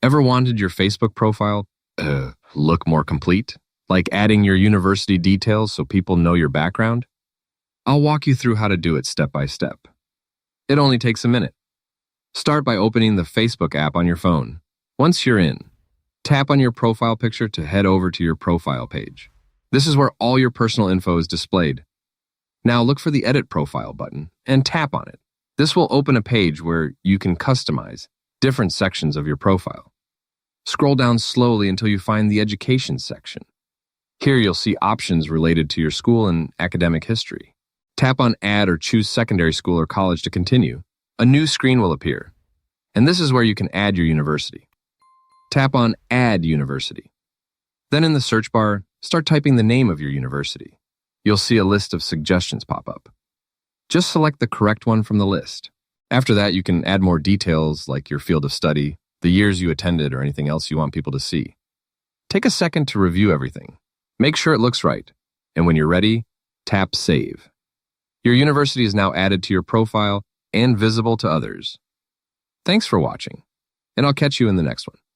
Ever wanted your Facebook profile look more complete? Like adding your university details so people know your background? I'll walk you through how to do it step by step. It only takes a minute. Start by opening the Facebook app on your phone. Once you're in, tap on your profile picture to head over to your profile page. This is where all your personal info is displayed. Now look for the Edit Profile button and tap on it. This will open a page where you can customize different sections of your profile. Scroll down slowly until you find the Education section. Here you'll see options related to your school and academic history. Tap on Add or choose secondary school or college to continue. A new screen will appear, and this is where you can add your university. Tap on Add University. Then in the search bar, start typing the name of your university. You'll see a list of suggestions pop up. Just select the correct one from the list. After that, you can add more details like your field of study, the years you attended, or anything else you want people to see. Take a second to review everything. Make sure it looks right, and when you're ready, tap Save. Your university is now added to your profile and visible to others. Thanks for watching, and I'll catch you in the next one.